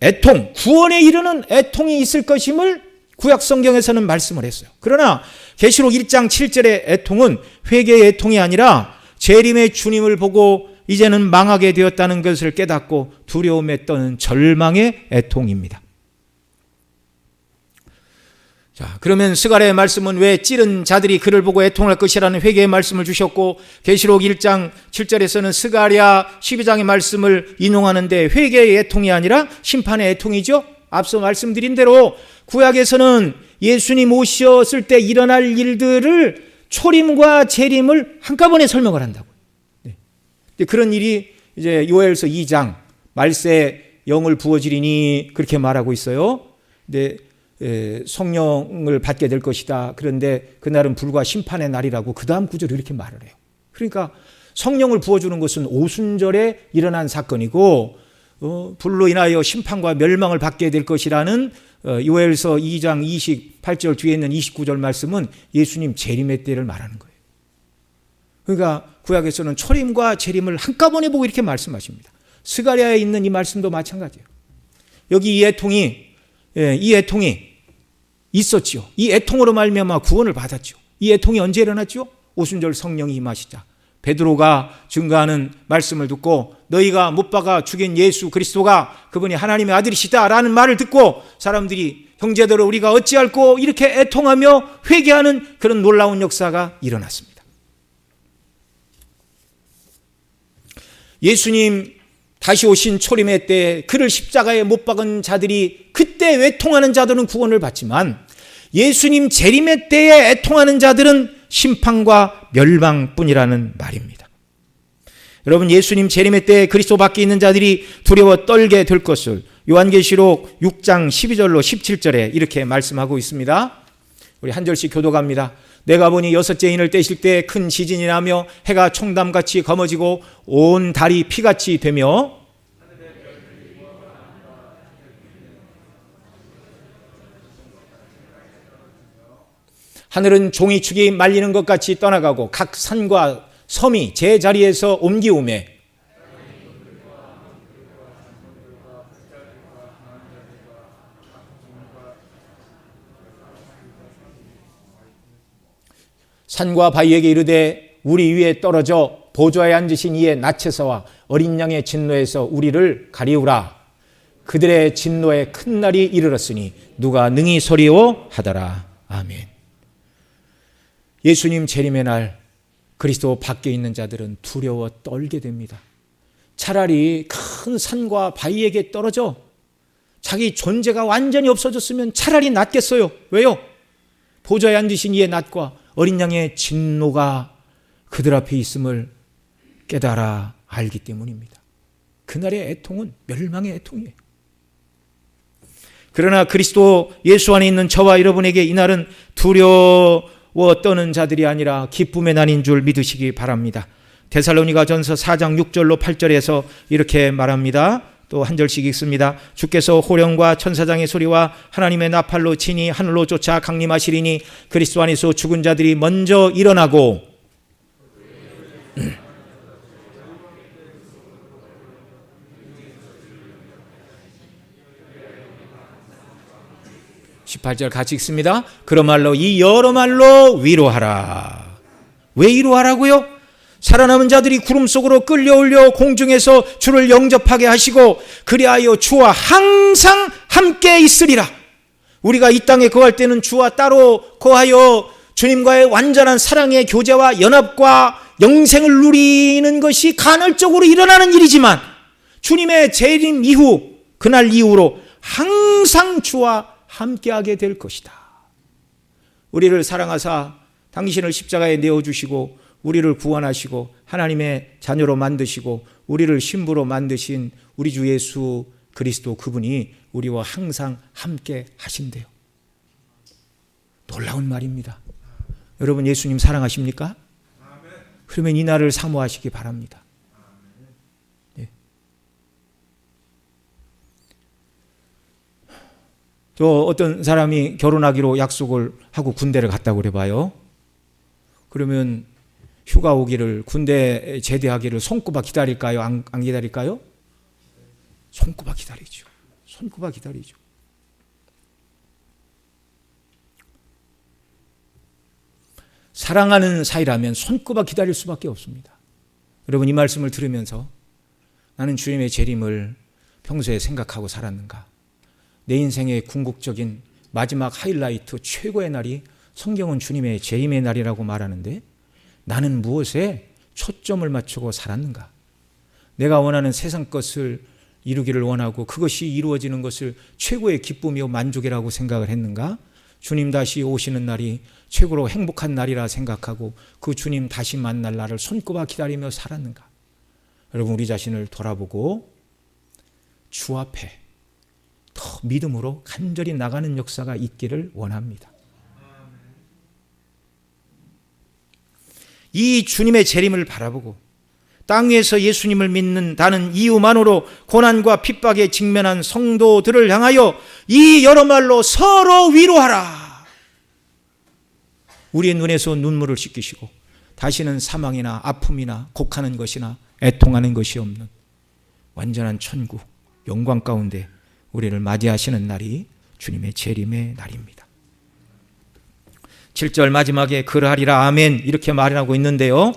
애통, 구원에 이르는 애통이 있을 것임을 구약성경에서는 말씀을 했어요. 그러나 계시록 1장 7절의 애통은 회개의 애통이 아니라 재림의 주님을 보고 이제는 망하게 되었다는 것을 깨닫고 두려움에 떠는 절망의 애통입니다. 자, 그러면 스가랴의 말씀은 왜 찌른 자들이 그를 보고 애통할 것이라는 회개의 말씀을 주셨고 계시록 1장 7절에서는 스가랴 12장의 말씀을 인용하는데 회개의 애통이 아니라 심판의 애통이죠. 앞서 말씀드린 대로 구약에서는 예수님 오셨을 때 일어날 일들을 초림과 재림을 한꺼번에 설명을 한다고요. 네. 그런 일이 이제 요엘서 2장 말세 영을 부어주리니 그렇게 말하고 있어요. 근데 성령을 받게 될 것이다. 그런데 그날은 불과 심판의 날이라고 그 다음 구절을 이렇게 말을 해요. 그러니까 성령을 부어주는 것은 오순절에 일어난 사건이고 불로 인하여 심판과 멸망을 받게 될 것이라는 요엘서 2장 28절 뒤에 있는 29절 말씀은 예수님 재림의 때를 말하는 거예요. 그러니까 구약에서는 초림과 재림을 한꺼번에 보고 이렇게 말씀하십니다. 스가랴에 있는 이 말씀도 마찬가지예요. 여기 이 애통이 있었지요. 이 애통으로 말미암아 구원을 받았죠. 이 애통이 언제 일어났죠? 오순절 성령이 임하시자 베드로가 증거하는 말씀을 듣고 너희가 못 박아 죽인 예수 그리스도가 그분이 하나님의 아들이시다라는 말을 듣고 사람들이 형제들아 우리가 어찌할꼬 이렇게 애통하며 회개하는 그런 놀라운 역사가 일어났습니다. 예수님 다시 오신 초림의 때에 그를 십자가에 못 박은 자들이 그때 애통하는 자들은 구원을 받지만 예수님 재림의 때에 애통하는 자들은 심판과 멸망뿐이라는 말입니다. 여러분, 예수님 재림의 때에 그리스도 밖에 있는 자들이 두려워 떨게 될 것을 요한계시록 6장 12절로 17절에 이렇게 말씀하고 있습니다. 우리 한 절씩 교독합니다. 내가 보니 여섯째 인을 떼실 때 큰 지진이 나며 해가 총담같이 검어지고 온 달이 피같이 되며 하늘은 종이축이 말리는 것 같이 떠나가고 각 산과 섬이 제자리에서 옮기우매 산과 바위에게 이르되 우리 위에 떨어져 보좌에 앉으신 이의 낯에서와 어린 양의 진노에서 우리를 가리우라. 그들의 진노의 큰 날이 이르렀으니 누가 능히 서리오 하더라. 아멘. 예수님 재림의 날 그리스도 밖에 있는 자들은 두려워 떨게 됩니다. 차라리 큰 산과 바위에게 떨어져 자기 존재가 완전히 없어졌으면 차라리 낫겠어요. 왜요? 보좌에 앉으신 이의 낯과 어린 양의 진노가 그들 앞에 있음을 깨달아 알기 때문입니다. 그날의 애통은 멸망의 애통이에요. 그러나 그리스도 예수 안에 있는 저와 여러분에게 이날은 두려워 떠는 자들이 아니라 기쁨의 날인 줄 믿으시기 바랍니다. 데살로니가전서 4장 6절로 8절에서 이렇게 말합니다. 또 한 절씩 읽습니다. 주께서 호령과 천사장의 소리와 하나님의 나팔로 친히 하늘로 쫓아 강림하시리니 그리스도 안에서 죽은 자들이 먼저 일어나고 18절 같이 읽습니다. 그러말로 이 여러 말로 위로하라. 왜 위로하라고요? 살아남은 자들이 구름 속으로 끌려올려 공중에서 주를 영접하게 하시고 그리하여 주와 항상 함께 있으리라. 우리가 이 땅에 거할 때는 주와 따로 거하여 주님과의 완전한 사랑의 교제와 연합과 영생을 누리는 것이 간헐적으로 일어나는 일이지만 주님의 재림 이후 그날 이후로 항상 주와 함께하게 될 것이다. 우리를 사랑하사 당신을 십자가에 내어주시고 우리를 구원하시고 하나님의 자녀로 만드시고 우리를 신부로 만드신 우리 주 예수 그리스도 그분이 우리와 항상 함께 하신대요. 놀라운 말입니다. 여러분 예수님 사랑하십니까? 그러면 이 날을 사모하시기 바랍니다. 네. 또 어떤 사람이 결혼하기로 약속을 하고 군대를 갔다고 그래봐요. 그러면 휴가 오기를 군대 제대하기를 손꼽아 기다릴까요? 안 기다릴까요? 손꼽아 기다리죠. 손꼽아 기다리죠. 사랑하는 사이라면 손꼽아 기다릴 수밖에 없습니다. 여러분 이 말씀을 들으면서 나는 주님의 재림을 평소에 생각하고 살았는가? 내 인생의 궁극적인 마지막 하이라이트 최고의 날이 성경은 주님의 재림의 날이라고 말하는데 나는 무엇에 초점을 맞추고 살았는가? 내가 원하는 세상 것을 이루기를 원하고 그것이 이루어지는 것을 최고의 기쁨이요 만족이라고 생각을 했는가? 주님 다시 오시는 날이 최고로 행복한 날이라 생각하고 그 주님 다시 만날 날을 손꼽아 기다리며 살았는가? 여러분 우리 자신을 돌아보고 주 앞에 더 믿음으로 간절히 나가는 역사가 있기를 원합니다. 이 주님의 재림을 바라보고 땅 위에서 예수님을 믿는다는 이유만으로 고난과 핍박에 직면한 성도들을 향하여 이 여러 말로 서로 위로하라. 우리의 눈에서 눈물을 씻기시고 다시는 사망이나 아픔이나 곡하는 것이나 애통하는 것이 없는 완전한 천국 영광 가운데 우리를 맞이하시는 날이 주님의 재림의 날입니다. 7절 마지막에 그러하리라 아멘 이렇게 말하고 있는데요.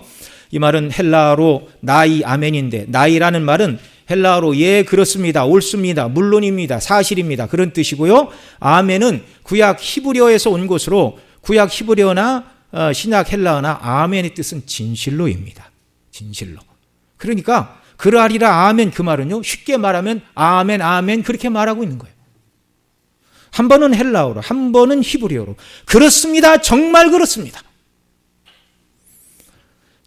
이 말은 헬라어로 나이 아멘인데, 나이라는 말은 헬라어로 예 그렇습니다, 옳습니다, 물론입니다, 사실입니다 그런 뜻이고요. 아멘은 구약 히브리어에서 온 것으로 구약 히브리어나 신약 헬라어나 아멘의 뜻은 진실로입니다. 진실로. 그러니까 그러하리라 아멘, 그 말은요 쉽게 말하면 아멘 아멘 그렇게 말하고 있는 거예요. 한 번은 헬라어로, 한 번은 히브리어로 그렇습니다, 정말 그렇습니다.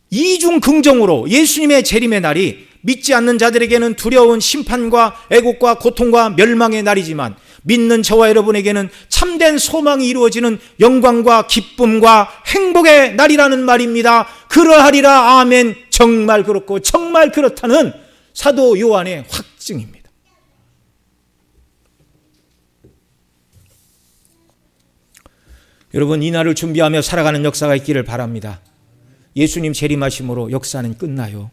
이중 긍정으로 예수님의 재림의 날이 믿지 않는 자들에게는 두려운 심판과 애곡과 고통과 멸망의 날이지만 믿는 저와 여러분에게는 참된 소망이 이루어지는 영광과 기쁨과 행복의 날이라는 말입니다. 그러하리라 아멘, 정말 그렇고 정말 그렇다는 사도 요한의 확증입니다. 여러분, 이 날을 준비하며 살아가는 역사가 있기를 바랍니다. 예수님 재림하심으로 역사는 끝나요.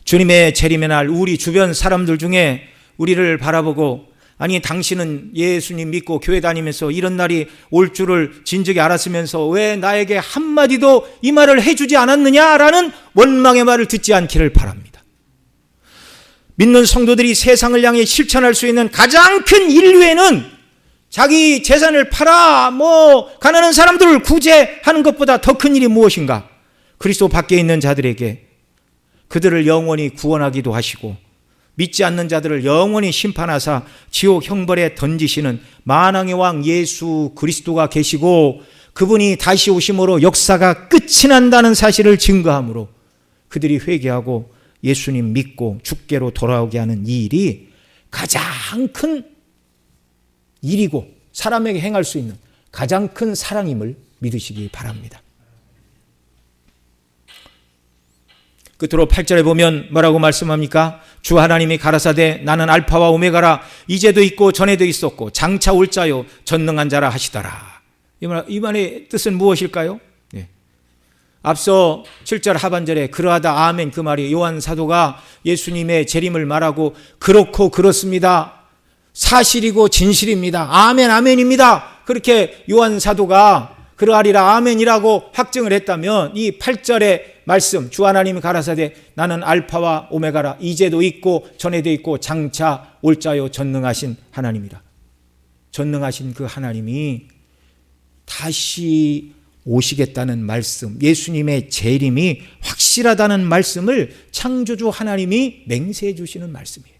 주님의 재림의 날 우리 주변 사람들 중에 우리를 바라보고 아니 당신은 예수님 믿고 교회 다니면서 이런 날이 올 줄을 진즉에 알았으면서 왜 나에게 한마디도 이 말을 해주지 않았느냐라는 원망의 말을 듣지 않기를 바랍니다. 믿는 성도들이 세상을 향해 실천할 수 있는 가장 큰 인류에는 자기 재산을 팔아 가난한 사람들을 구제하는 것보다 더 큰 일이 무엇인가? 그리스도 밖에 있는 자들에게 그들을 영원히 구원하기도 하시고 믿지 않는 자들을 영원히 심판하사 지옥 형벌에 던지시는 만왕의 왕 예수 그리스도가 계시고 그분이 다시 오심으로 역사가 끝이 난다는 사실을 증거하므로 그들이 회개하고 예수님 믿고 주께로 돌아오게 하는 이 일이 가장 큰 일이고 사람에게 행할 수 있는 가장 큰 사랑임을 믿으시기 바랍니다. 끝으로 8절에 보면 뭐라고 말씀합니까? 주 하나님이 가라사대 나는 알파와 오메가라, 이제도 있고 전에도 있었고 장차 올 자요 전능한 자라 하시더라. 이 말의 뜻은 무엇일까요? 앞서 7절 하반절에 그러하다 아멘, 그 말이 요한 사도가 예수님의 재림을 말하고 그렇고 그렇습니다, 사실이고 진실입니다, 아멘 아멘입니다, 그렇게 요한 사도가 그러하리라 아멘이라고 확증을 했다면 이 8절의 말씀 주 하나님이 가라사대 나는 알파와 오메가라, 이제도 있고 전에도 있고 장차 올 자요 전능하신 하나님이라. 전능하신 그 하나님이 다시 오시겠다는 말씀, 예수님의 재림이 확실하다는 말씀을 창조주 하나님이 맹세해 주시는 말씀이에요.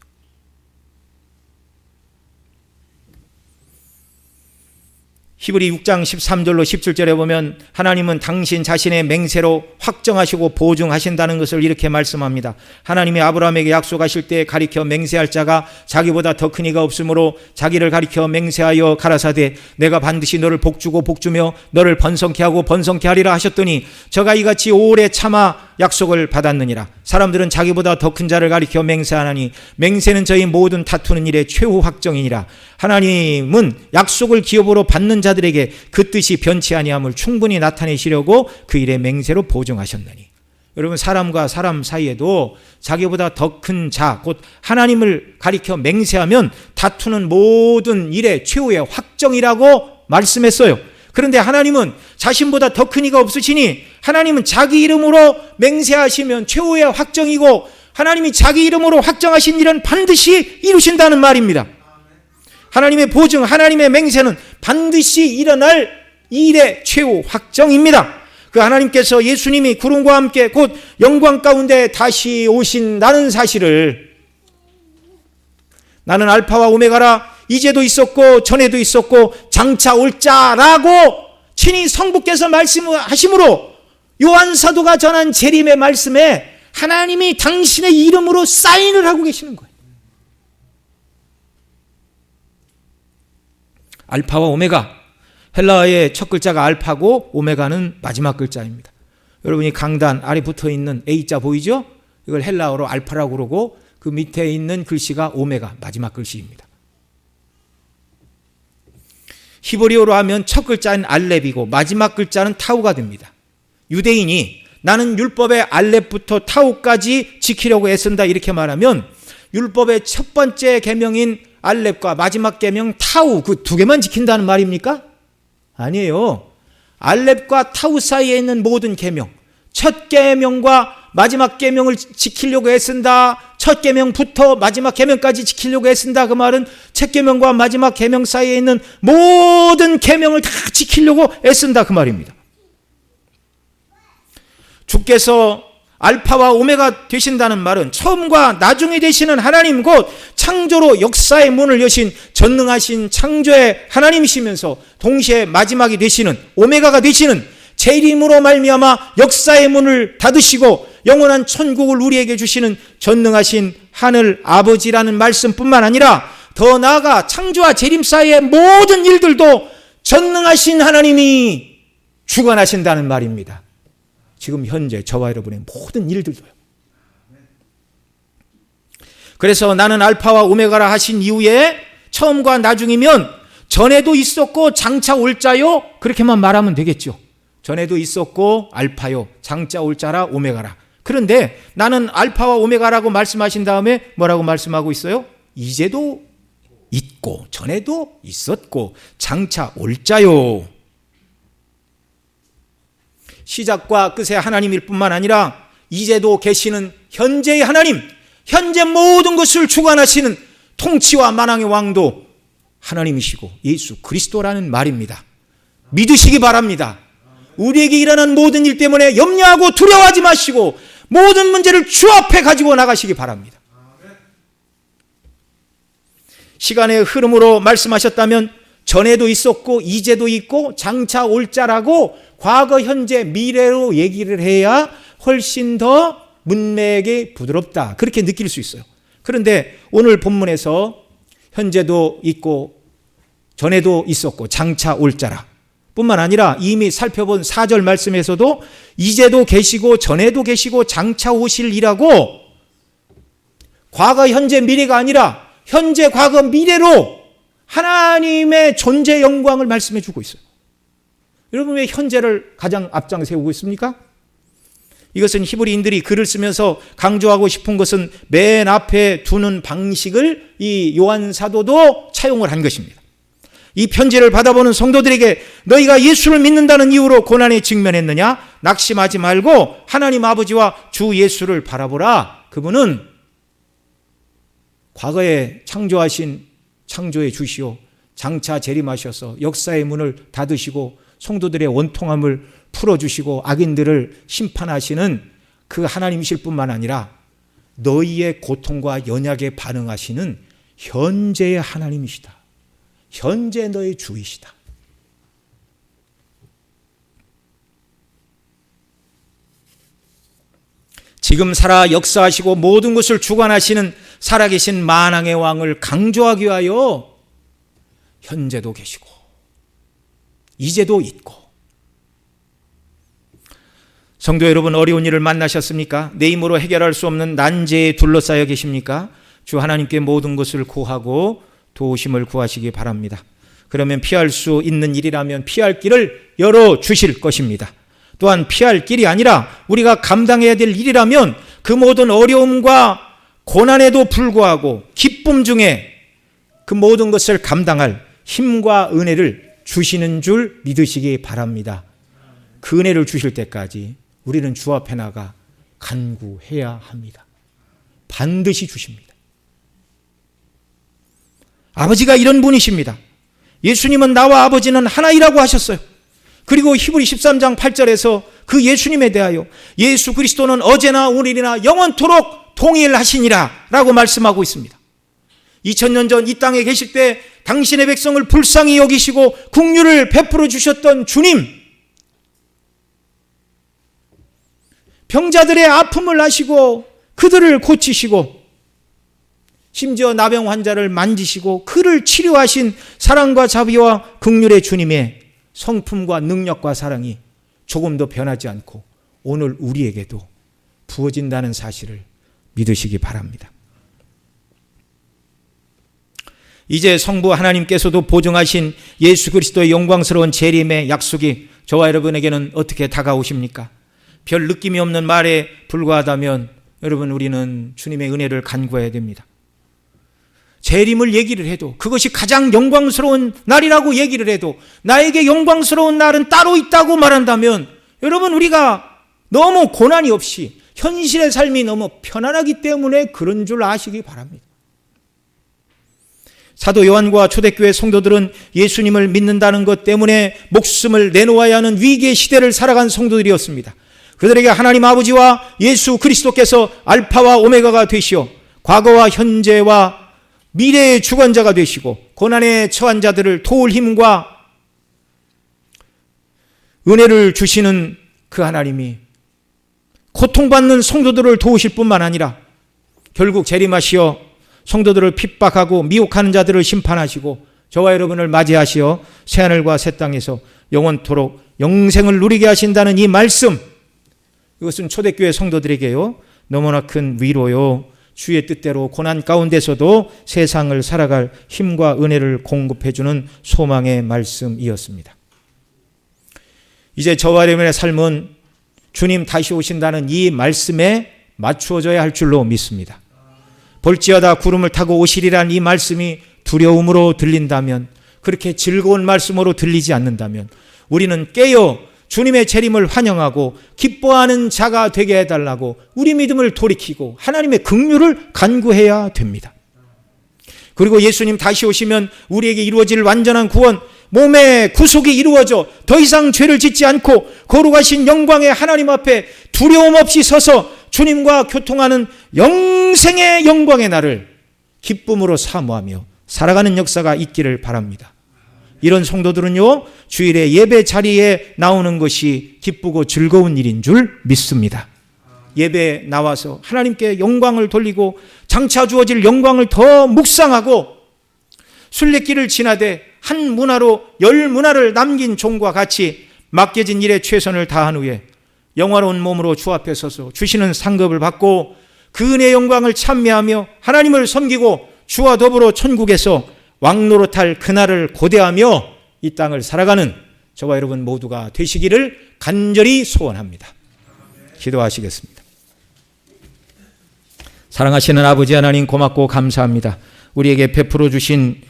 히브리 6장 13절로 17절에 보면 하나님은 당신 자신의 맹세로 확정하시고 보증하신다는 것을 이렇게 말씀합니다. 하나님이 아브라함에게 약속하실 때 가리켜 맹세할 자가 자기보다 더 큰 이가 없으므로 자기를 가리켜 맹세하여 가라사대 내가 반드시 너를 복주고 복주며 너를 번성케 하고 번성케 하리라 하셨더니 저가 이같이 오래 참아 약속을 받았느니라. 사람들은 자기보다 더 큰 자를 가리켜 맹세하나니 맹세는 저희 모든 다투는 일의 최후 확정이니라. 하나님은 약속을 기업으로 받는 자들에게 그 뜻이 변치 아니함을 충분히 나타내시려고 그 일의 맹세로 보증하셨나니. 여러분, 사람과 사람 사이에도 자기보다 더 큰 자, 곧 하나님을 가리켜 맹세하면 다투는 모든 일의 최후의 확정이라고 말씀했어요. 그런데 하나님은 자신보다 더 큰 이가 없으시니 하나님은 자기 이름으로 맹세하시면 최후의 확정이고 하나님이 자기 이름으로 확정하신 일은 반드시 이루신다는 말입니다. 하나님의 보증, 하나님의 맹세는 반드시 일어날 일의 최후 확정입니다. 그 하나님께서 예수님이 구름과 함께 곧 영광 가운데 다시 오신다는 사실을 나는 알파와 오메가라, 이제도 있었고 전에도 있었고 장차 올 자라고 친히 성부께서 말씀하심으로 요한 사도가 전한 재림의 말씀에 하나님이 당신의 이름으로 사인을 하고 계시는 거예요. 알파와 오메가, 헬라어의 첫 글자가 알파고 오메가는 마지막 글자입니다. 여러분이 강단 아래 붙어있는 A자 보이죠? 이걸 헬라어로 알파라고 그러고 그 밑에 있는 글씨가 오메가, 마지막 글씨입니다. 히브리어로 하면 첫 글자는 알렙이고 마지막 글자는 타우가 됩니다. 유대인이 나는 율법의 알렙부터 타우까지 지키려고 애쓴다 이렇게 말하면 율법의 첫 번째 계명인 알렙과 마지막 계명 타우 그 두 개만 지킨다는 말입니까? 아니에요. 알렙과 타우 사이에 있는 모든 계명, 첫 계명과 마지막 계명을 지키려고 애쓴다. 첫 계명부터 마지막 계명까지 지키려고 애쓴다. 그 말은 첫 계명과 마지막 계명 사이에 있는 모든 계명을 다 지키려고 애쓴다. 그 말입니다. 주께서 알파와 오메가 되신다는 말은 처음과 나중이 되시는 하나님, 곧 창조로 역사의 문을 여신 전능하신 창조의 하나님이시면서 동시에 마지막이 되시는, 오메가가 되시는, 제 이름으로 말미암아 역사의 문을 닫으시고 영원한 천국을 우리에게 주시는 전능하신 하늘 아버지라는 말씀뿐만 아니라 더 나아가 창조와 재림 사이의 모든 일들도 전능하신 하나님이 주관하신다는 말입니다. 지금 현재 저와 여러분의 모든 일들도요. 그래서 나는 알파와 오메가라 하신 이후에 처음과 나중이면 전에도 있었고 장차 올 자요, 그렇게만 말하면 되겠죠. 전에도 있었고 알파요, 장차 올 자라, 오메가라. 그런데 나는 알파와 오메가라고 말씀하신 다음에 뭐라고 말씀하고 있어요? 이제도 있고 전에도 있었고 장차 올 자요. 시작과 끝의 하나님일 뿐만 아니라 이제도 계시는 현재의 하나님, 현재 모든 것을 주관하시는 통치와 만왕의 왕도 하나님이시고 예수 그리스도라는 말입니다. 믿으시기 바랍니다. 우리에게 일어난 모든 일 때문에 염려하고 두려워하지 마시고 모든 문제를 주 앞에 가지고 나가시기 바랍니다. 시간의 흐름으로 말씀하셨다면 전에도 있었고 이제도 있고 장차 올 자라고 과거, 현재, 미래로 얘기를 해야 훨씬 더 문맥이 부드럽다, 그렇게 느낄 수 있어요. 그런데 오늘 본문에서 현재도 있고 전에도 있었고 장차 올 자라 뿐만 아니라 이미 살펴본 4절 말씀에서도 이제도 계시고 전에도 계시고 장차 오실 이라고 과거, 현재, 미래가 아니라 현재, 과거, 미래로 하나님의 존재 영광을 말씀해 주고 있어요. 여러분 왜 현재를 가장 앞장 세우고 있습니까? 이것은 히브리인들이 글을 쓰면서 강조하고 싶은 것은 맨 앞에 두는 방식을 이 요한 사도도 차용을 한 것입니다. 이 편지를 받아보는 성도들에게 너희가 예수를 믿는다는 이유로 고난에 직면했느냐? 낙심하지 말고 하나님 아버지와 주 예수를 바라보라. 그분은 과거에 창조하신 창조의 주시오, 장차 재림하셔서 역사의 문을 닫으시고 성도들의 원통함을 풀어주시고 악인들을 심판하시는 그 하나님이실 뿐만 아니라 너희의 고통과 연약에 반응하시는 현재의 하나님이시다. 현재 너의 주이시다. 지금 살아 역사하시고 모든 것을 주관하시는 살아계신 만왕의 왕을 강조하기 위하여 현재도 계시고 이제도 있고. 성도 여러분, 어려운 일을 만나셨습니까? 내 힘으로 해결할 수 없는 난제에 둘러싸여 계십니까? 주 하나님께 모든 것을 구하고 도우심을 구하시기 바랍니다. 그러면 피할 수 있는 일이라면 피할 길을 열어주실 것입니다. 또한 피할 길이 아니라 우리가 감당해야 될 일이라면 그 모든 어려움과 고난에도 불구하고 기쁨 중에 그 모든 것을 감당할 힘과 은혜를 주시는 줄 믿으시기 바랍니다. 그 은혜를 주실 때까지 우리는 주 앞에 나가 간구해야 합니다. 반드시 주십니다. 아버지가 이런 분이십니다. 예수님은 나와 아버지는 하나이라고 하셨어요. 그리고 히브리 13장 8절에서 그 예수님에 대하여 예수 그리스도는 어제나 오늘이나 영원토록 동일하시니라 라고 말씀하고 있습니다. 2000년 전 이 땅에 계실 때 당신의 백성을 불쌍히 여기시고 긍휼을 베풀어 주셨던 주님, 병자들의 아픔을 아시고 그들을 고치시고 심지어 나병 환자를 만지시고 그를 치료하신 사랑과 자비와 긍휼의 주님의 성품과 능력과 사랑이 조금도 변하지 않고 오늘 우리에게도 부어진다는 사실을 믿으시기 바랍니다. 이제 성부 하나님께서도 보증하신 예수 그리스도의 영광스러운 재림의 약속이 저와 여러분에게는 어떻게 다가오십니까? 별 느낌이 없는 말에 불과하다면 여러분, 우리는 주님의 은혜를 간구해야 됩니다. 재림을 얘기를 해도, 그것이 가장 영광스러운 날이라고 얘기를 해도 나에게 영광스러운 날은 따로 있다고 말한다면 여러분, 우리가 너무 고난이 없이 현실의 삶이 너무 편안하기 때문에 그런 줄 아시기 바랍니다. 사도 요한과 초대교회 성도들은 예수님을 믿는다는 것 때문에 목숨을 내놓아야 하는 위기의 시대를 살아간 성도들이었습니다. 그들에게 하나님 아버지와 예수 그리스도께서 알파와 오메가가 되시어 과거와 현재와 미래의 주관자가 되시고 고난에 처한 자들을 도울 힘과 은혜를 주시는 그 하나님이 고통받는 성도들을 도우실 뿐만 아니라 결국 재림하시어 성도들을 핍박하고 미혹하는 자들을 심판하시고 저와 여러분을 맞이하시어 새하늘과 새 땅에서 영원토록 영생을 누리게 하신다는 이 말씀, 이것은 초대교회 성도들에게요 너무나 큰 위로요, 주의 뜻대로 고난 가운데서도 세상을 살아갈 힘과 은혜를 공급해주는 소망의 말씀이었습니다. 이제 저와 여러분의 삶은 주님 다시 오신다는 이 말씀에 맞추어져야 할 줄로 믿습니다. 볼지어다 구름을 타고 오시리란 이 말씀이 두려움으로 들린다면, 그렇게 즐거운 말씀으로 들리지 않는다면 우리는 깨어 주님의 재림을 환영하고 기뻐하는 자가 되게 해달라고 우리 믿음을 돌이키고 하나님의 긍휼을 간구해야 됩니다. 그리고 예수님 다시 오시면 우리에게 이루어질 완전한 구원, 몸의 구속이 이루어져 더 이상 죄를 짓지 않고 거룩하신 영광의 하나님 앞에 두려움 없이 서서 주님과 교통하는 영생의 영광의 날을 기쁨으로 사모하며 살아가는 역사가 있기를 바랍니다. 이런 성도들은요, 주일에 예배 자리에 나오는 것이 기쁘고 즐거운 일인 줄 믿습니다. 예배에 나와서 하나님께 영광을 돌리고 장차 주어질 영광을 더 묵상하고 순례길을 지나되 한 문화로 10문화를 남긴 종과 같이 맡겨진 일에 최선을 다한 후에 영화로운 몸으로 주 앞에 서서 주시는 상급을 받고 그 은혜의 영광을 찬미하며 하나님을 섬기고 주와 더불어 천국에서 왕노릇할 그날을 고대하며 이 땅을 살아가는 저와 여러분 모두가 되시기를 간절히 소원합니다. 기도하시겠습니다. 사랑하시는 아버지 하나님, 고맙고 감사합니다. 우리에게 베풀어 주신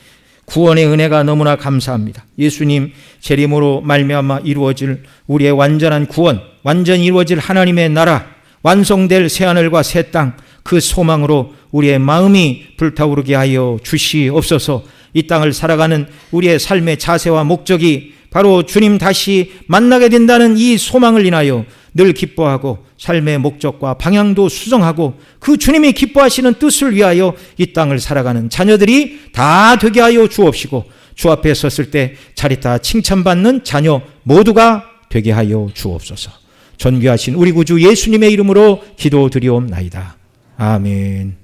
구원의 은혜가 너무나 감사합니다. 예수님 재림으로 말미암아 이루어질 우리의 완전한 구원, 완전히 이루어질 하나님의 나라, 완성될 새하늘과 새 땅, 그 소망으로 우리의 마음이 불타오르게 하여 주시옵소서. 이 땅을 살아가는 우리의 삶의 자세와 목적이 바로 주님 다시 만나게 된다는 이 소망을 인하여 늘 기뻐하고 삶의 목적과 방향도 수정하고 그 주님이 기뻐하시는 뜻을 위하여 이 땅을 살아가는 자녀들이 다 되게 하여 주옵시고 주 앞에 섰을 때 자리타 칭찬받는 자녀 모두가 되게 하여 주옵소서. 존귀하신 우리 구주 예수님의 이름으로 기도드리옵나이다. 아멘.